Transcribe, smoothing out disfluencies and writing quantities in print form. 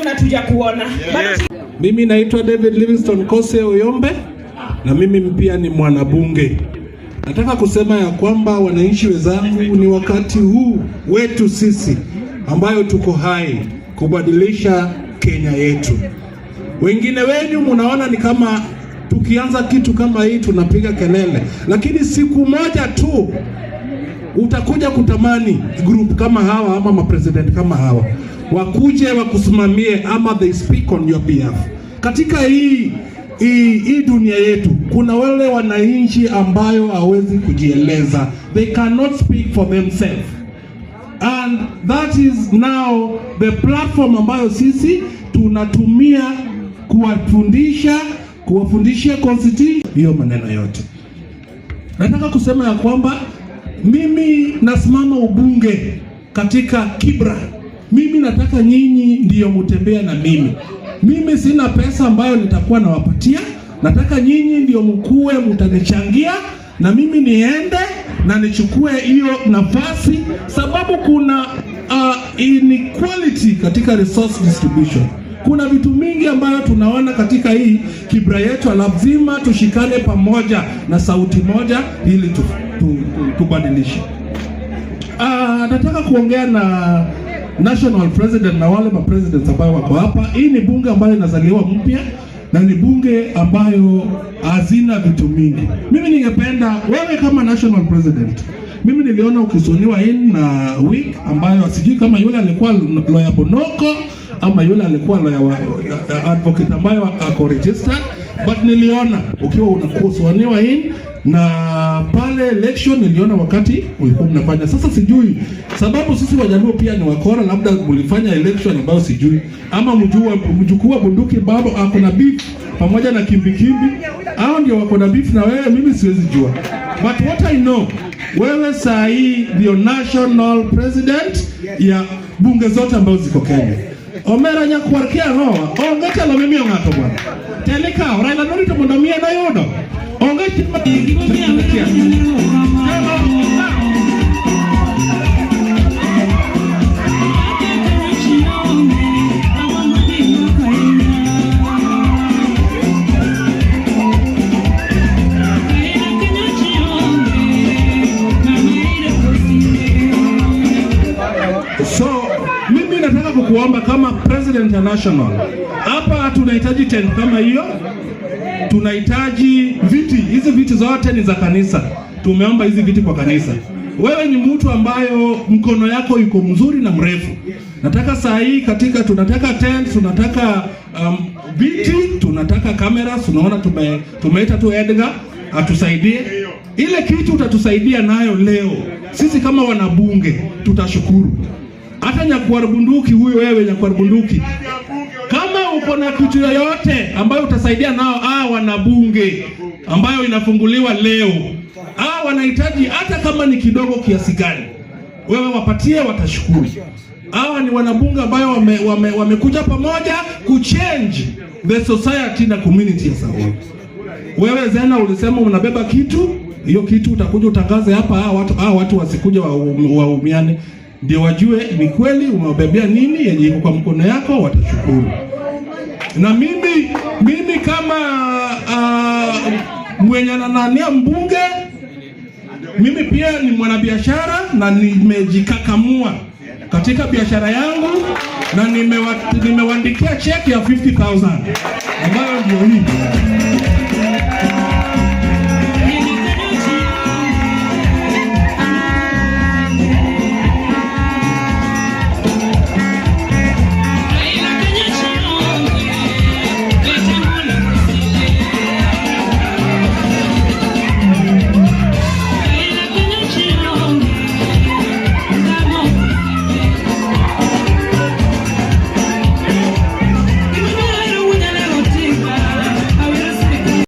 kuona tujakuona. Yes. Mimi naitwa David Livingstone Kose Oyombe na mimi pia ni mwanabunge. Nataka kusema ya kwamba wananchi wenzangu, ni wakati huu wetu sisi ambayo tuko hai kubadilisha Kenya yetu. Wengine wenu mnaona ni kama tukianza kitu kama hii tunapiga kelele, lakini siku moja tu utakuja kutamani group kama hawa ama president kama hawa wakuje wakusimamie ama they speak on your behalf. Katika hii dunia yetu kuna wale wananchi ambayo hawezi kujieleza, they cannot speak for themselves, and that is now the platform ambayo sisi tunatumia kuwafundisha constitution hiyo maneno yote. Nataka kusema ya kwamba mimi nasimama ubunge katika Kibra. Mimi nataka nyinyi ndiyo mutembea na mimi. Mimi sina pesa ambayo nitakuwa nawapatia. Nataka nyinyi ndiyo mkuwe mutanichangia na mimi niende na nichukue hiyo nafasi, sababu kuna inequality katika resource distribution. Kuna vitu mingi ambayo tunaona katika hii Kibra yetu, lazima tushikane pamoja na sauti moja ili tubadilishe. Nataka kuongea na national president na wale presidents ambao wako hapa. Hii ni bunge ambayo inazaliwa mpya na ni bunge ambayo hazina vitu mingi. Mimi ningependa wewe kama national president, mimi niliona ukisoniwa in na week ambayo sijui kama yule alikuwa lawyer Bonoko ama yule alikuwa lawyer advocate ambayo ako registered, but niliona ukiwa unakusoniwa in na pale election niliona wakati ulikuwa mnafanya. Sasa sijui sababu sisi Wajaluo pia ni wakora, labda mlifanya election ambayo sijui, ama mjukuu bunduki babo ako na beef pamoja na kimbi hao ndio wako na beef na wewe, mimi siwezi jua. But what I know, wewe saa hii ndio national president ya bunge zote ambazo ziko Kenya. Omera nyakwarkia roa ongeta lo mimi ngato bwana teleka Raila Odinga mondomia na yodo ongeti kuomba kama president international hapa, tunahitaji tent kama hiyo, tunahitaji viti. Hizi viti zote ni za kanisa, tumeomba hizi viti kwa kanisa. Wewe ni mtu ambayo mkono yako yuko mzuri na mrefu. Nataka saa hii katika tunataka tent, tunataka viti, tunataka cameras. Unaona tumeita tu Edgar atusaidie. Ile kitu utatusaidia nayo leo, sisi kama wanabunge tutashukuru. Hata nyakuar bunduki huyo, wewe nyakuar bunduki, kama uko na kitu yoyote ambayo utasaidia nao wanabunge ambayo inafunguliwa leo, wanahitaji hata kama ni kidogo kiasi gani, wewe wapatie, watashukuru. Hawa ni wanabunge ambayo wamekuja pamoja kuchange the society na community ya Sawa. Wewe Zena ulisema unabeba kitu, hiyo kitu utakuja utangaze hapa, watu wasikuja waumiane, ndio wajue ni kweli umebebea nini yenye iko kwa mkono yako, watashukuru. Na mimi kama mwenye nania mbunge, mimi pia ni mwanabiashara na nimejikakamua katika biashara yangu na nimewaandikia cheki ya 50,000 ambayo ndio hii.